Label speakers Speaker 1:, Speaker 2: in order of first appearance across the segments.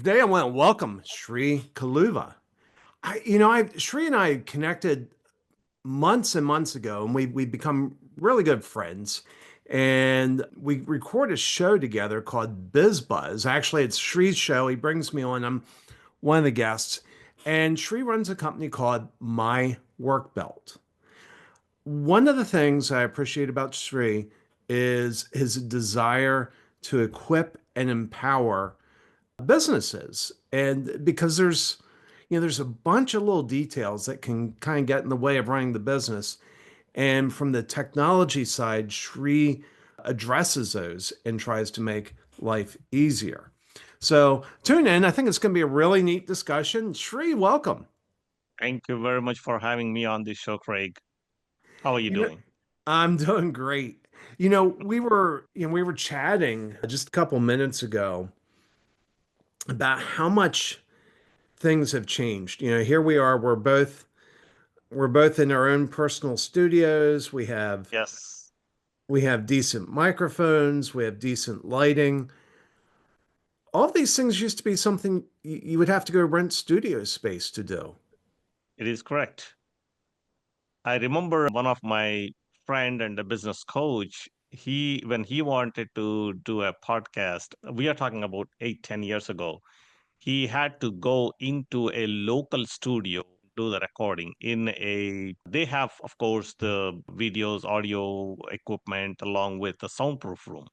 Speaker 1: Today I want to welcome Sree Kaluva. Sree and I connected months and months ago, and we become really good friends. And we record a show together called Biz Buzz. Actually, it's Shree's show. He brings me on. I'm one of the guests. And Sree runs a company called My Work Belt. One of the things I appreciate about Sree is his desire to equip and empower businesses. And because there's a bunch of little details that can kind of get in the way of running the business. And from the technology side, Sree addresses those and tries to make life easier. So tune in. I think it's going to be a really neat discussion. Sree, welcome.
Speaker 2: Thank you very much for having me on this show, Craig. How are you
Speaker 1: You know,
Speaker 2: doing?
Speaker 1: I'm doing great. We were chatting just a couple minutes ago about how much things have changed. Here we are, we're both in our own personal studios.
Speaker 2: Yes,
Speaker 1: We have decent microphones, we have decent lighting. All of these things used to be something you would have to go rent studio space to do.
Speaker 2: it is correct. I remember one of my friend and a business coach, he when he wanted to do a podcast, we are talking about 8, 10 years ago, he had to go into a local studio, do the recording they have, of course, the videos, audio equipment along with the soundproof room.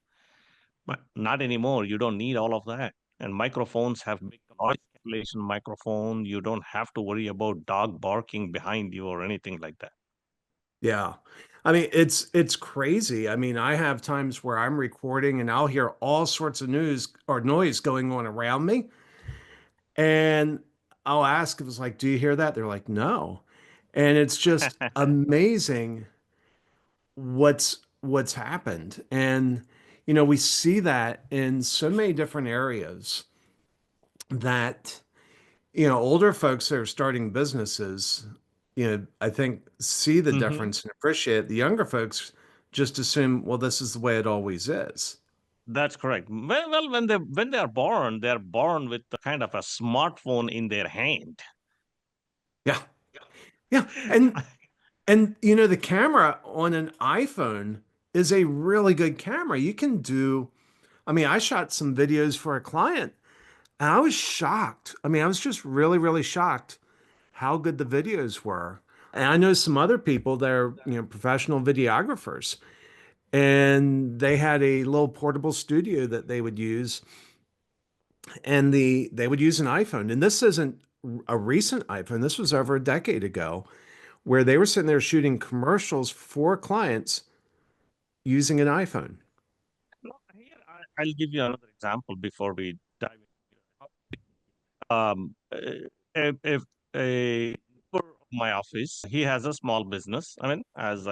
Speaker 2: But not anymore. You don't need all of that. And microphones have big noise cancellation microphone. You don't have to worry about dog barking behind you or anything like that.
Speaker 1: Yeah. I mean, it's crazy. I mean, I have times where I'm recording and I'll hear all sorts of news or noise going on around me. And I'll ask, it was like, do you hear that? They're like, no. And it's just amazing what's happened. And we see that in so many different areas that older folks that are starting businesses, I think see the
Speaker 2: Hmm.
Speaker 1: difference and appreciate it. The younger folks just assume, well, this is the way it always is.
Speaker 2: That's correct. Well, when they are born with the kind of a smartphone in their hand.
Speaker 1: Yeah. Yeah. And the camera on an iPhone is a really good camera. You can do, I mean, I shot some videos for a client and I was shocked. I mean, I was just really, really shocked how good the videos were. And I know some other people that are, professional videographers, and they had a little portable studio that they would use, and they would use an iPhone. And this isn't a recent iPhone. This was over a decade ago, where they were sitting there shooting commercials for clients using an iPhone.
Speaker 2: No, here I'll give you another example before we dive into it. If a neighbor of my office, he has a small business. I mean, as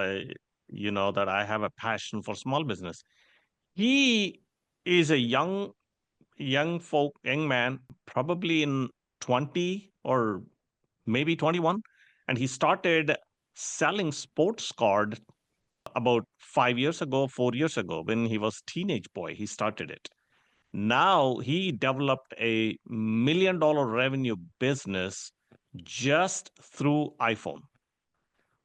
Speaker 2: you know that I have a passion for small business. He is a young man, probably in 20 or maybe 21, and he started selling sports card about 5 years ago, 4 years ago, when he was teenage boy. He started it. Now he developed a $1 million revenue business just through iPhone.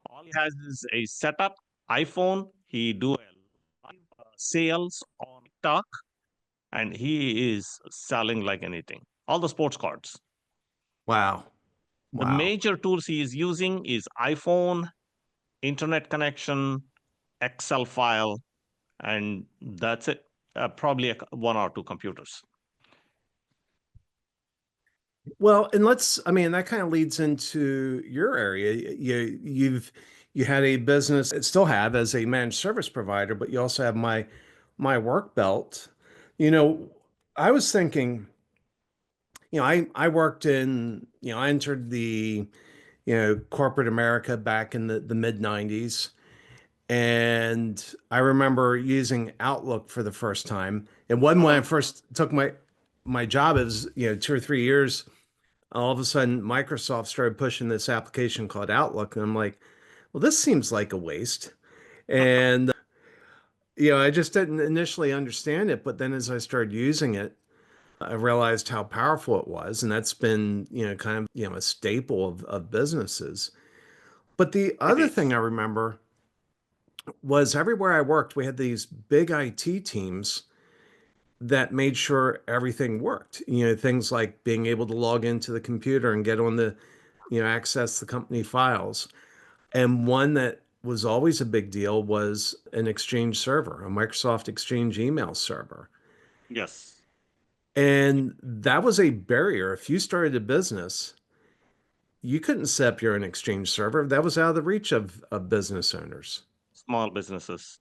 Speaker 2: All he has is a setup iPhone. He do a live sales on TikTok, and he is selling like anything. All the sports cards.
Speaker 1: Wow.
Speaker 2: The
Speaker 1: Wow.
Speaker 2: major tools he is using is iPhone, internet connection, Excel file, and that's it. Probably one or two computers.
Speaker 1: Well, and I mean, that kind of leads into your area. You had a business, still have as a managed service provider, but you also have my work belt. You know, I was thinking, I worked I entered the, corporate America back in the mid 90s. And I remember using Outlook for the first time. And when I
Speaker 2: Mhm.
Speaker 1: first took my job, it was, 2 or 3 years. All of a sudden, Microsoft started pushing this application called Outlook. And I'm like, well, this seems like a waste. And I just didn't initially understand it. But then as I started using it, I realized how powerful it was, and that's been, kind of, a staple of businesses. But the
Speaker 2: It
Speaker 1: other thing
Speaker 2: is.
Speaker 1: I remember was everywhere I worked, we had these big IT teams that made sure everything worked. Things like being able to log into the computer and get on access the company files. And one that was always a big deal was an Exchange server, a Microsoft Exchange email server.
Speaker 2: Yes.
Speaker 1: And that was a barrier. If you started a business, you couldn't set up your own Exchange server. That was out of the reach of business owners.
Speaker 2: Small businesses,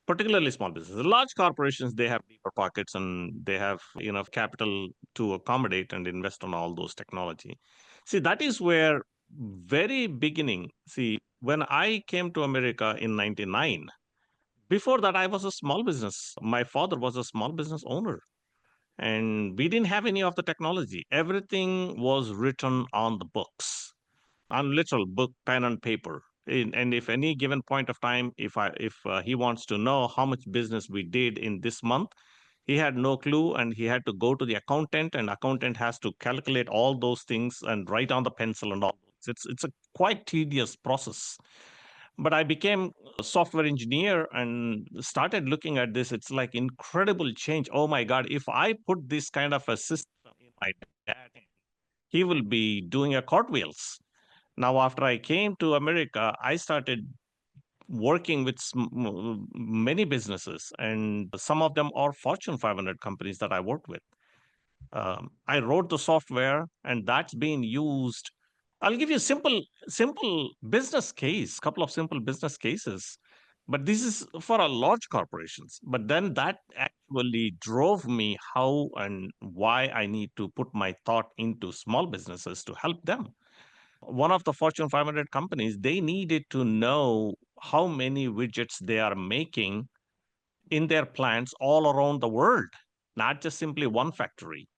Speaker 2: particularly small businesses. Large corporations, they have deeper pockets and they have enough capital to accommodate and invest on all those technology. See, that is where very beginning, see, when I came to America in 99, before that, I was a small business. My father was a small business owner, and we didn't have any of the technology. Everything was written on the books, on literal book, pen and paper. And if any given point of time, if he wants to know how much business we did in this month, he had no clue, and he had to go to the accountant, and accountant has to calculate all those things and write on the pencil and all. It's a quite tedious process. But I became a software engineer and started looking at this. It's like incredible change. Oh my God, if I put this kind of a system in my dad, he will be doing a cartwheels. Now, after I came to America, I started working with many businesses, and some of them are Fortune 500 companies that I worked with. I wrote the software, and that's being used. I'll give you a simple business case, couple of simple business cases, but this is for a large corporations. But then that actually drove me how and why I need to put my thought into small businesses to help them. One of the Fortune 500 companies, they needed to know how many widgets they are making in their plants all around the world, not just simply one factory.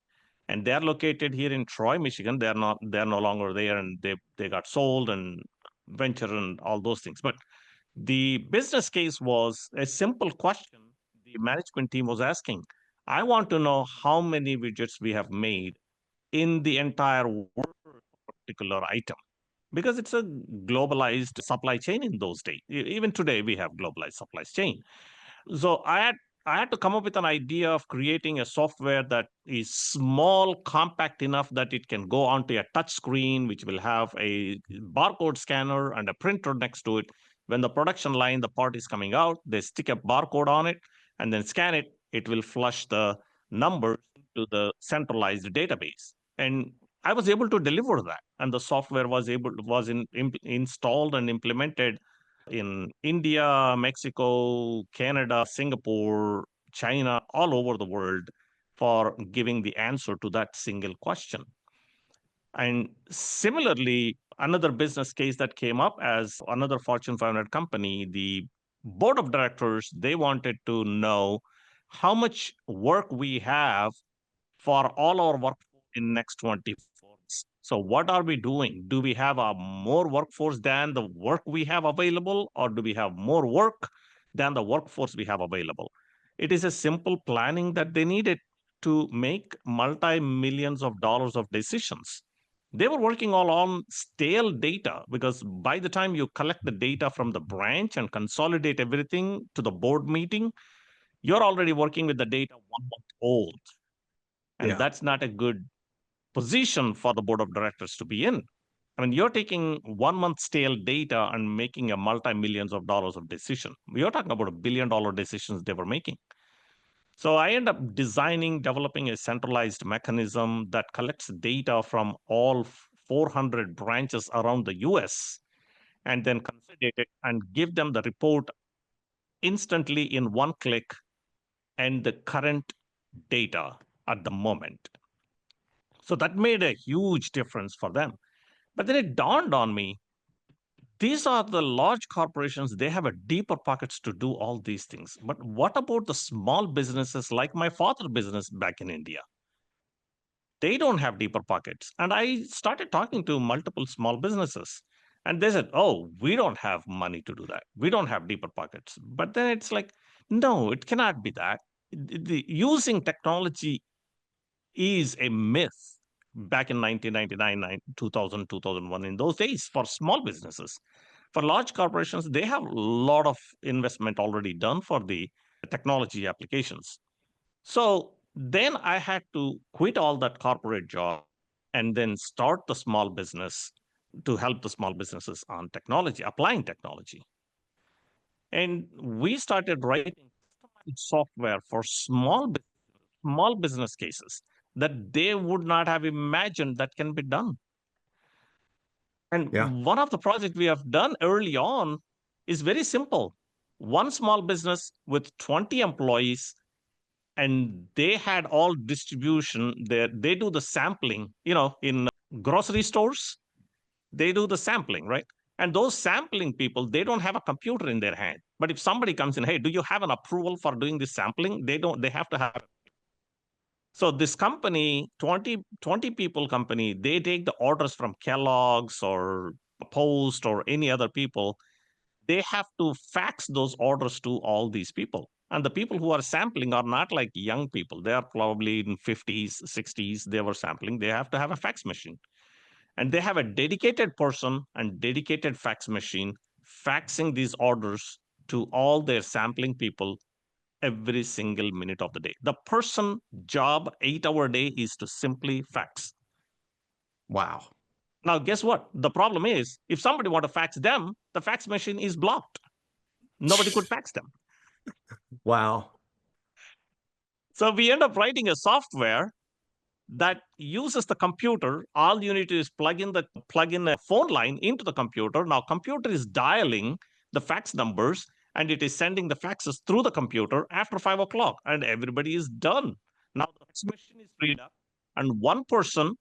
Speaker 2: And they're located here in Troy, Michigan. They're no longer there, and they got sold and venture and all those things. But the business case was a simple question the management team was asking. I want to know how many widgets we have made in the entire world for a particular item, because it's a globalized supply chain in those days. Even today, we have globalized supply chain. So I had to come up with an idea of creating a software that is small, compact enough that it can go onto a touch screen, which will have a barcode scanner and a printer next to it. When the production line, the part is coming out, they stick a barcode on it and then scan it. It will flush the numbers to the centralized database. And I was able to deliver that, and the software was installed and implemented in India, Mexico, Canada, Singapore, China, all over the world for giving the answer to that single question. And similarly, another business case that came up as another Fortune 500 company, the board of directors, they wanted to know how much work we have for all our workforce in next 24 months. So what are we doing? Do we have a more workforce than the work we have available, or do we have more work than the workforce we have available? It is a simple planning that they needed to make multi-millions of dollars of decisions. They were working all on stale data, because by the time you collect the data from the branch and consolidate everything to the board meeting, you're already working with the data 1 month old. And
Speaker 1: Yeah.
Speaker 2: that's not a good position for the board of directors to be in. I mean, you're taking 1 month stale data and making a multi-millions of dollars of decision. You're talking about $1 billion decisions they were making. So I end up developing a centralized mechanism that collects data from all 400 branches around the US and then consolidate it and give them the report instantly in one click and the current data at the moment. So that made a huge difference for them. But then it dawned on me, these are the large corporations, they have a deeper pockets to do all these things. But what about the small businesses like my father's business back in India? They don't have deeper pockets. And I started talking to multiple small businesses. And they said, oh, we don't have money to do that. We don't have deeper pockets. But then it's like, no, it cannot be that. Using technology is a myth back in 1999, 2000, 2001. In those days, for small businesses. For large corporations, they have a lot of investment already done for the technology applications. So then I had to quit all that corporate job and then start the small business to help the small businesses on technology, applying technology. And we started writing software for small business cases that they would not have imagined that can be done. And
Speaker 1: Yeah.
Speaker 2: one of the projects we have done early on is very simple. One small business with 20 employees, and they had all distribution there. They do the sampling, in grocery stores, they do the sampling, right? And those sampling people, they don't have a computer in their hand. But if somebody comes in, hey, do you have an approval for doing this sampling? They have to have. So this company, 20 people company, they take the orders from Kellogg's or Post or any other people. They have to fax those orders to all these people. And the people who are sampling are not like young people. They are probably in 50s, 60s. They were sampling. They have to have a fax machine. And they have a dedicated person and dedicated fax machine faxing these orders to all their sampling people every single minute of the day. The person job 8-hour day is to simply fax.
Speaker 1: Wow.
Speaker 2: Now, guess what? The problem is if somebody want to fax them, the fax machine is blocked. Nobody could fax them.
Speaker 1: Wow.
Speaker 2: So we end up writing a software that uses the computer. All you need to do is plug in a phone line into the computer. Now computer is dialing the fax numbers and it is sending the faxes through the computer after 5 o'clock, and everybody is done. Now the fax machine is freed up, and one person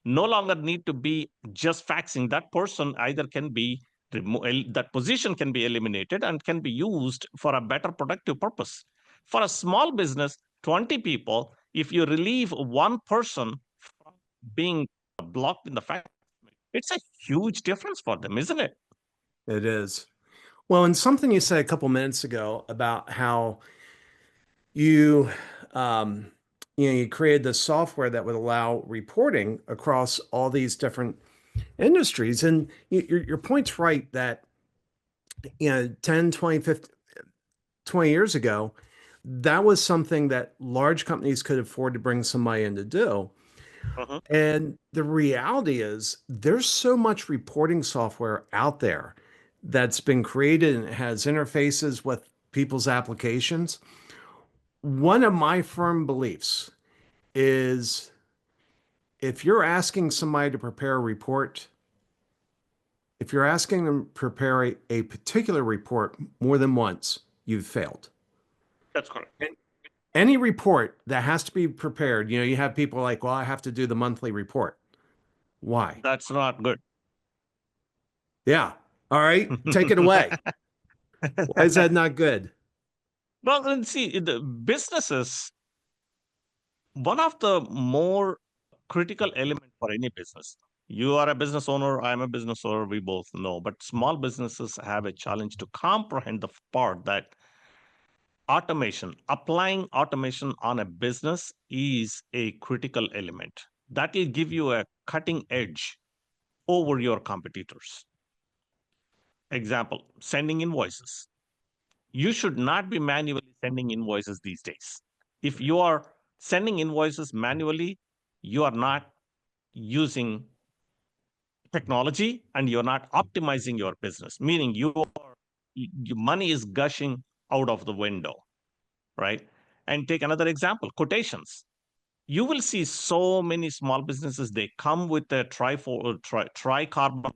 Speaker 2: no longer need to be just faxing. That person either can be that position can be eliminated and can be used for a better productive purpose. For a small business, 20 people, if you relieve one person from being blocked in the fax, it's a huge difference for them, isn't it?
Speaker 1: It is. Well, and something you said a couple minutes ago about how you um, you created the software that would allow reporting across all these different industries. And your point's right that 10, 20, 50, 20 years ago, that was something that large companies could afford to bring somebody in to do.
Speaker 2: Mhm.
Speaker 1: And the reality is there's so much reporting software out there that's been created and it has interfaces with people's applications. One of my firm beliefs is if you're asking somebody to prepare a report, if you're asking them to prepare a particular report more than once, you've failed.
Speaker 2: That's correct.
Speaker 1: Any report that has to be prepared, you have people like, well, I have to do the monthly report. Why?
Speaker 2: That's not good.
Speaker 1: Yeah. All right. Take it away. Why is that not good?
Speaker 2: Well, and see, the businesses, one of the more critical element for any business. You are a business owner, I'm a business owner, we both know, but small businesses have a challenge to comprehend the part that automation, applying automation on a business is a critical element that will give you a cutting edge over your competitors. Example, sending invoices. You should not be manually sending invoices these days. If you are sending invoices manually, you are not using technology and you're not optimizing your business, meaning your money is gushing out of the window, right? And take another example, quotations. You will see so many small businesses, they come with a tricarbon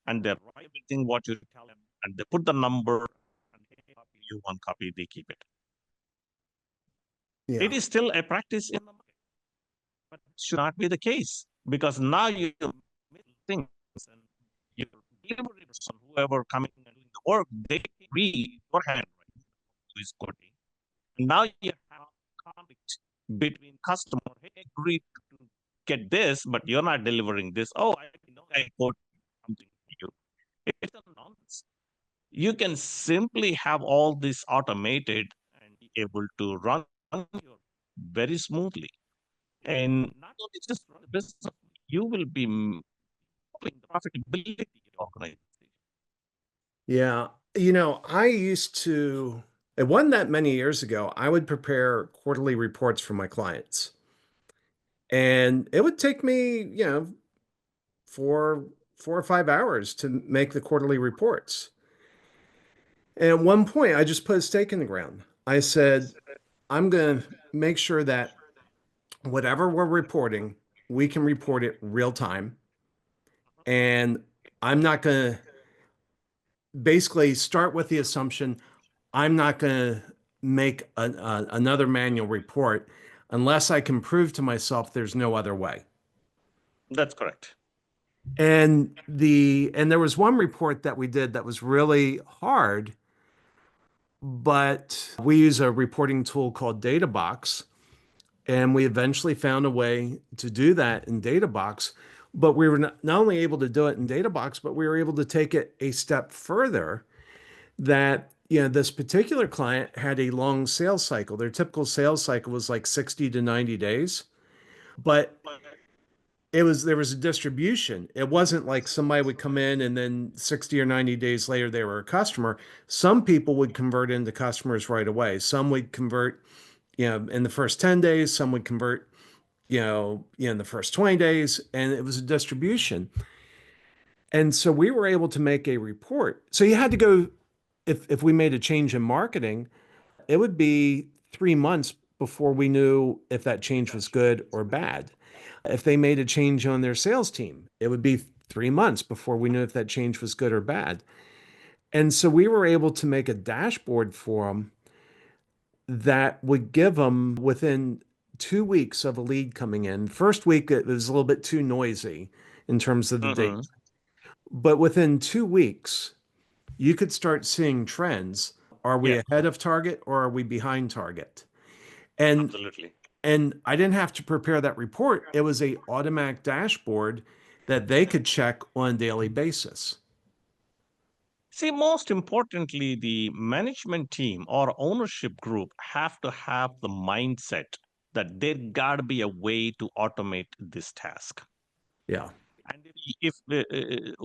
Speaker 2: and they write everything what you tell them and they put the number and they copy you one copy, they keep it. It
Speaker 1: Yeah.
Speaker 2: is still a practice in the market, but it should not be the case because now you things and your delivery person, whoever coming and doing the work, they read your handwriting who is coding. Now you have conflict between customer, hey, I agreed to get this, but you're not delivering this. Oh, I know I code something to you. It's a nonsense. You can simply have all this automated and be able to run your very smoothly. And not only just run the business, you will be improving the profitability of your organization.
Speaker 1: Yeah. I used to, it wasn't that many years ago, I would prepare quarterly reports for my clients. And it would take me, four, 4 or 5 hours to make the quarterly reports. And at one point, I just put a stake in the ground. I said, I'm going to make sure that whatever we're reporting, we can report it real time. And I'm not going to basically start with the assumption I'm not going to make another manual report unless I can prove to myself there's no other way.
Speaker 2: That's correct.
Speaker 1: And there was one report that we did that was really hard, but we use a reporting tool called DataBox, and we eventually found a way to do that in DataBox. But we were not only able to do it in DataBox, but we were able to take it a step further that this particular client had a long sales cycle. Their typical sales cycle was like 60 to 90 days, but there was a distribution. It wasn't like somebody would come in and then 60 or 90 days later they were a customer. Some people would convert into customers right away. Some would convert, in the first 10 days, some would convert, in the first 20 days, and it was a distribution. And so we were able to make a report. So you had to go, if we made a change in marketing, it would be 3 months before we knew if that change was good or bad. If they made a change on their sales team, it would be 3 months before we knew if that change was good or bad. And so we were able to make a dashboard for them that would give them within 2 weeks of a lead coming in. First week, it was a little bit too noisy in terms of the data,
Speaker 2: Mm-hmm.
Speaker 1: but within 2 weeks, you could start seeing trends. Are we
Speaker 2: Yeah,
Speaker 1: ahead of target or are we behind target? And
Speaker 2: absolutely.
Speaker 1: and I didn't have to prepare that report. It was a automatic dashboard that they could check on a daily basis.
Speaker 2: See, most importantly, the management team or ownership group have to have the mindset that there got to be a way to automate this task.
Speaker 1: Yeah.
Speaker 2: And if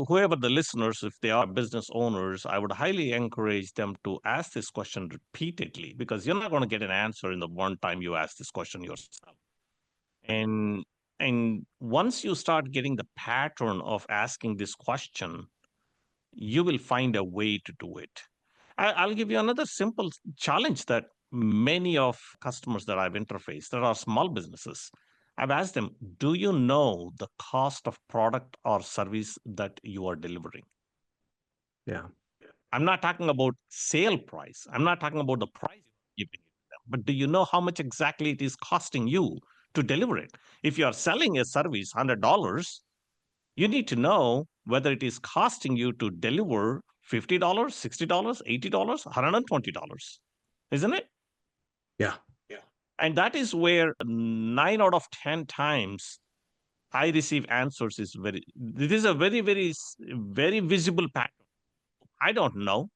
Speaker 2: whoever the listeners, if they are business owners, I would highly encourage them to ask this question repeatedly because you're not going to get an answer in the one time you ask this question yourself. And once you start getting the pattern of asking this question, you will find a way to do it. I'll give you another simple challenge that many of customers that I've interfaced that are small businesses. I've asked them, do you know the cost of product or service that you are delivering?
Speaker 1: Yeah.
Speaker 2: I'm not talking about sale price. I'm not talking about the price you're giving it to them, but do you know how much exactly it is costing you to deliver it? If you are selling a service $100, you need to know whether it is costing you to deliver $50, $60, $80, $120, isn't it?
Speaker 1: Yeah.
Speaker 2: Yeah. And that is where 9 out of 10 times I receive answers is very, this is a very, very visible pattern. I don't know.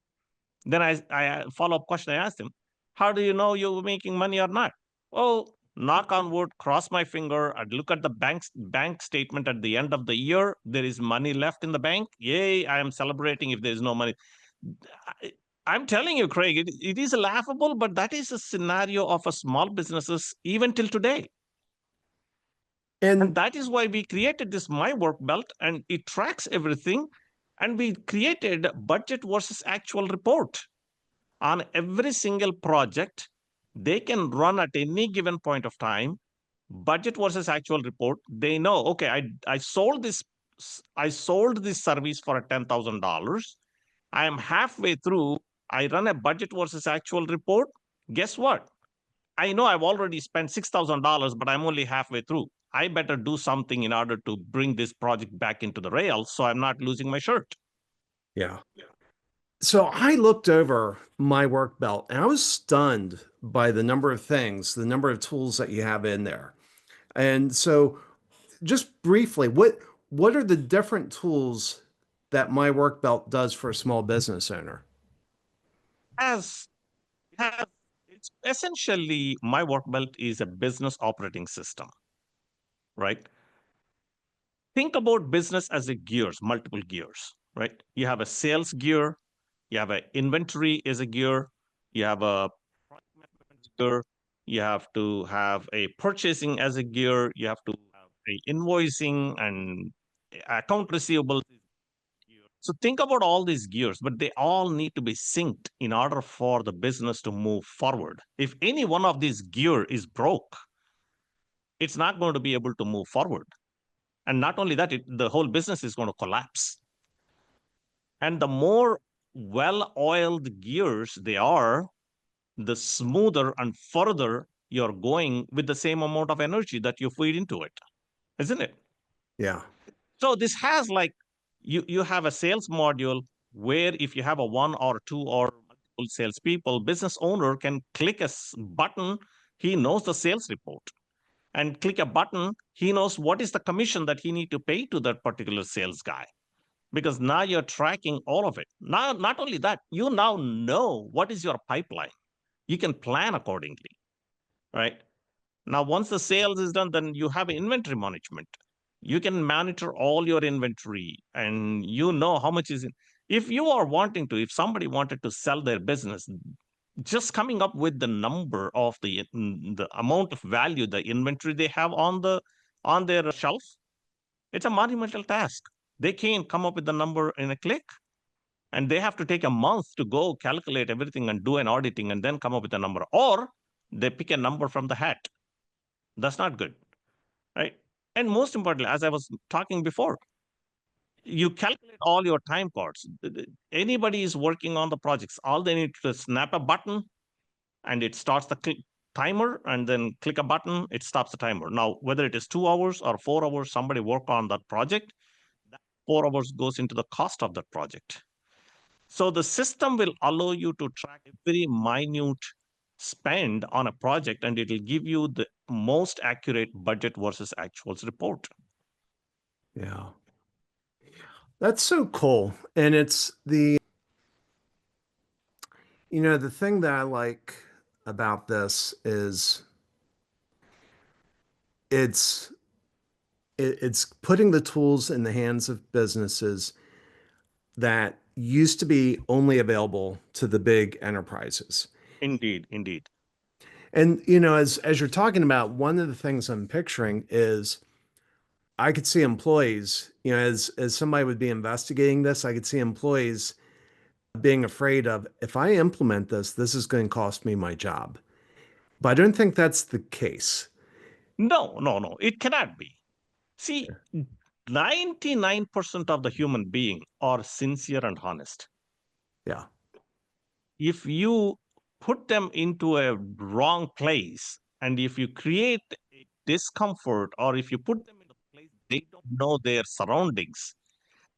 Speaker 2: Then I follow up question. I ask them, how do you know you're making money or not? Oh, knock on wood, cross my finger. I'd look at the bank statement at the end of the year. There is money left in the bank. Yay! I am celebrating if there is no money. I, I'm telling you, Craig, it is laughable, but that is a scenario of a small businesses even till today. And
Speaker 1: And
Speaker 2: that is why we created this My Work Belt and it tracks everything. And we created budget versus actual report on every single project. They can run at any given point of time budget versus actual report. They know, okay, I sold this, I sold this service for $10,000. I am halfway through. I run a budget versus actual report. Guess what? I know I've already spent $6,000, but I'm only halfway through. I better do something in order to bring this project back into the rails so I'm not losing my shirt.
Speaker 1: yeah. So I looked over my work belt and I was stunned by the number of things, the number of tools that you have in there. And so just briefly, what are the different tools that my work belt does for a small business owner?
Speaker 2: As has It's essentially my work belt is a business operating system. right? Think about business as a gears, multiple gears, right? You have a sales gear, you have an inventory as a gear, you have a project management gear, you have to have a purchasing as a gear, you have to have a invoicing and account receivable. So think about all these gears, but they all need to be synced in order for the business to move forward. If any one of these gear is broke, it's not going to be able to move forward. And not only that, the whole business is going to collapse. And the more well-oiled gears they are, the smoother and further you're going with the same amount of energy that you feed into it, isn't it?
Speaker 1: Yeah.
Speaker 2: So this has like you have a sales module where if you have a one or two or multiple salespeople, business owner can click a button, he knows the sales report, and click a button, he knows what is the commission that he need to pay to that particular sales guy. Because now you're tracking all of it. Now, not only that, you now know what is your pipeline. You can plan accordingly, right? Now, once the sales is done, then you have inventory management. You can monitor all your inventory and you know how much is in. If you are wanting to, if somebody wanted to sell their business, just coming up with the number of the amount of value, the inventory they have on their shelf, it's a monumental task. They can't come up with the number in a click. And they have to take a month to go calculate everything and do an auditing and then come up with a number. Or they pick a number from the hat. That's not good, right? And most importantly, as I was talking before, you calculate all your time cards. Anybody is working on the projects, all they need to snap a button and it starts the timer, and then click a button, it stops the timer. Now, whether it is 2 hours or 4 hours, somebody work on that project, that 4 hours goes into the cost of that project. So the system will allow you to track every minute spend on a project, and it will give you the most accurate budget versus actuals report.
Speaker 1: Yeah. That's so cool. And it's the thing that I like about this is it's it's putting the tools in the hands of businesses that used to be only available to the big enterprises.
Speaker 2: Indeed, indeed.
Speaker 1: And as you're talking about, one of the things I'm picturing is I could see employees, as somebody would be investigating this, I could see employees being afraid of, if I implement this, this is going to cost me my job. But I don't think that's the case.
Speaker 2: No, no, no, it cannot be. See, 99% of the human being are sincere and honest.
Speaker 1: Yeah.
Speaker 2: If you put them into a wrong place, and if you create a discomfort, or if you put them in a place they don't know their surroundings,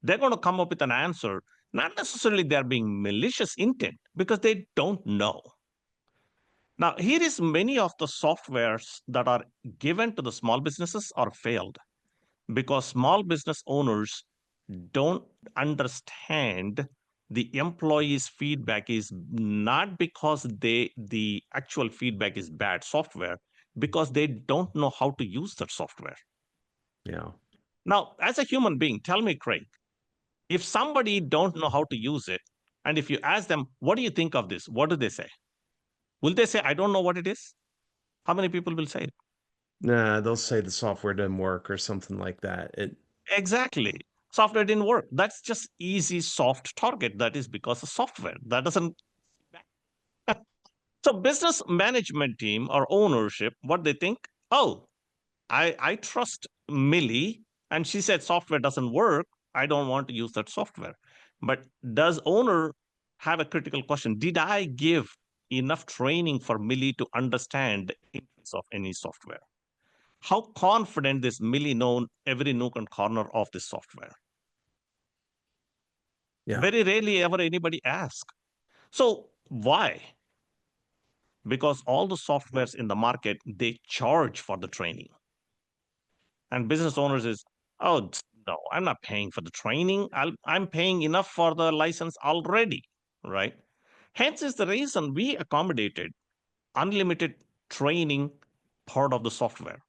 Speaker 2: they're going to come up with an answer. Not necessarily they're being malicious intent, because they don't know. Now, here is many of the softwares that are given to the small businesses are failed because small business owners don't understand the employees' feedback is not because the actual feedback is bad software, because they don't know how to use that software.
Speaker 1: Yeah.
Speaker 2: Now, as a human being, tell me, Craig, if somebody don't know how to use it, and if you ask them, what do you think of this? What do they say? Will they say, I don't know what it is? How many people will say it?
Speaker 1: Nah, they'll say the software didn't work or something like that.
Speaker 2: Exactly. Software didn't work. That's just easy soft target. That is because of software. That doesn't. So business management team or ownership, what they think, oh, I trust Millie and she said software doesn't work. I don't want to use that software. But does owner have a critical question? Did I give enough training for Millie to understand the influence of any software? How confident this Millie known every nook and corner of this software?
Speaker 1: Yeah.
Speaker 2: Very rarely ever anybody ask. So why? Because all the softwares in the market, they charge for the training. And business owners is, oh, no, I'm not paying for the training. I'm paying enough for the license already, right? Hence is the reason we accommodated unlimited training part of the software.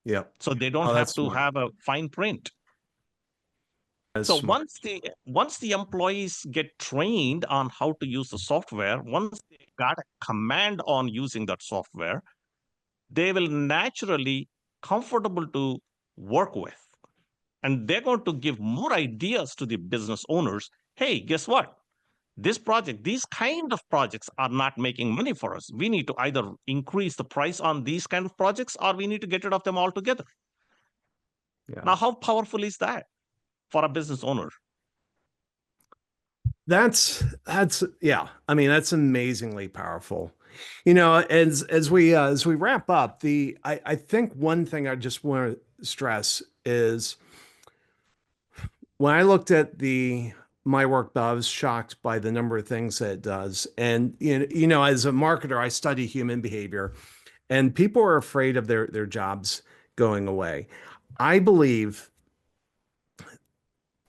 Speaker 1: Yep.
Speaker 2: So they don't
Speaker 1: Oh,
Speaker 2: have
Speaker 1: that's
Speaker 2: to
Speaker 1: smart.
Speaker 2: have a fine print.
Speaker 1: That's
Speaker 2: So
Speaker 1: smart.
Speaker 2: once the employees get trained on how to use the software, once they got a command on using that software, they will naturally comfortable to work with. And they're going to give more ideas to the business owners. Hey, guess what? This project, these kind of projects are not making money for us. We need to either increase the price on these kind of projects or we need to get rid of them altogether.
Speaker 1: Yeah.
Speaker 2: Now, how powerful is that for a business owner?
Speaker 1: That's yeah. I mean, that's amazingly powerful. You know, as we wrap up, I think one thing I just want to stress is when I looked at the my work, I was shocked by the number of things that it does. And as a marketer, I study human behavior, and people are afraid of their jobs going away. I believe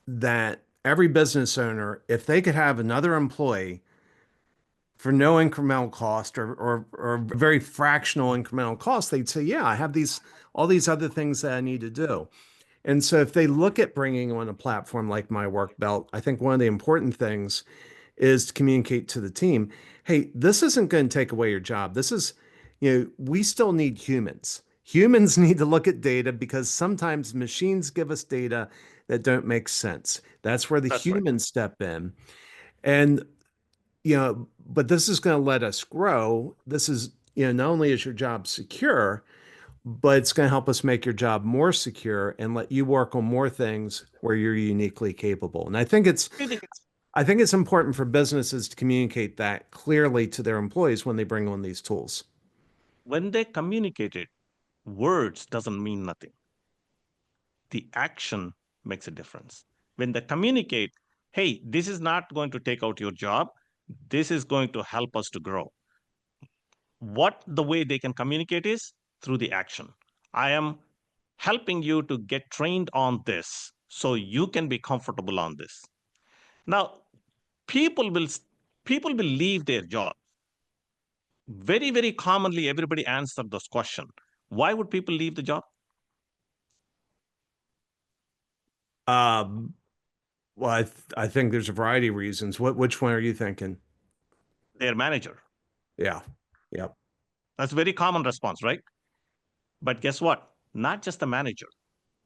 Speaker 1: that every business owner, if they could have another employee for no incremental cost or very fractional incremental cost, they'd say, yeah, I have all these other things that I need to do. And so if they look at bringing on a platform like My Work Belt, I think one of the important things is to communicate to the team, hey, this isn't going to take away your job. We still need humans. Humans need to look at data because sometimes machines give us data that don't make sense. That's where the
Speaker 2: That's right.
Speaker 1: humans step in. And, but this is going to let us grow. This is, not only is your job secure, but it's going to help us make your job more secure and let you work on more things where you're uniquely capable. And
Speaker 2: I think
Speaker 1: I think it's important for businesses to communicate that clearly to their employees when they bring on these tools.
Speaker 2: when they communicate it, words doesn't mean nothing. The action makes a difference. When they communicate, hey, this is not going to take out your job, this is going to help us to grow. What the way they can communicate is through the action. I am helping you to get trained on this so you can be comfortable on this. Now, people will people will leave their job. Very, very commonly, everybody answered this question. Why would people leave the job?
Speaker 1: Um, well, I think there's a variety of reasons. Which one are you thinking?
Speaker 2: Their manager.
Speaker 1: Yeah. Yep.
Speaker 2: That's a very common response, right? But guess what? Not just the manager.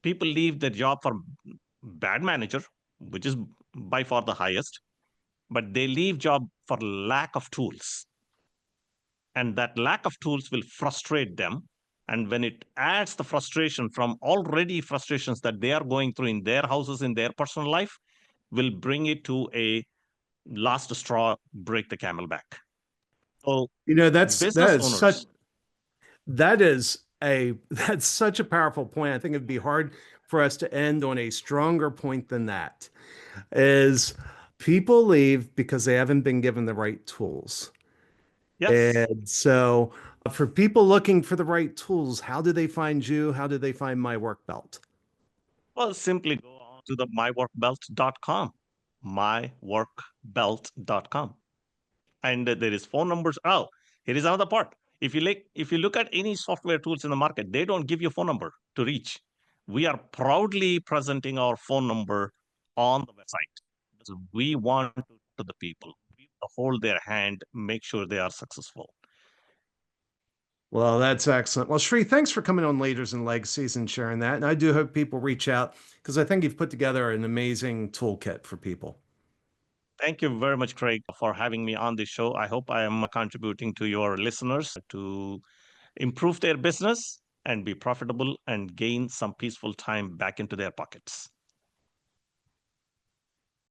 Speaker 2: People leave their job for bad manager, which is by far the highest, but they leave job for lack of tools. And that lack of tools will frustrate them. And when it adds the frustration from already frustrations that they are going through in their houses, in their personal life, will bring it to a last straw, break the camel back. So
Speaker 1: That's
Speaker 2: business owners,
Speaker 1: that is a that's such a powerful point. I think it'd be hard for us to end on a stronger point than that. Is people leave because they haven't been given the right tools.
Speaker 2: yes.
Speaker 1: And so for people looking for the right tools, how do they find you? How do they find My Work Belt?
Speaker 2: Well, simply go on to the myworkbelt.com, myworkbelt.com. And there is phone numbers. Oh, here is another part. If you look at any software tools in the market, they don't give you a phone number to reach. We are proudly presenting our phone number on the website because we want to the people. We hold their hand, make sure they are successful.
Speaker 1: Well, that's excellent. Well, Sree, thanks for coming on Leaders and Legacies and sharing that. And I do hope people reach out because I think you've put together an amazing toolkit for people.
Speaker 2: Thank you very much, Craig, for having me on this show. I hope I am contributing to your listeners to improve their business and be profitable and gain some peaceful time back into their pockets.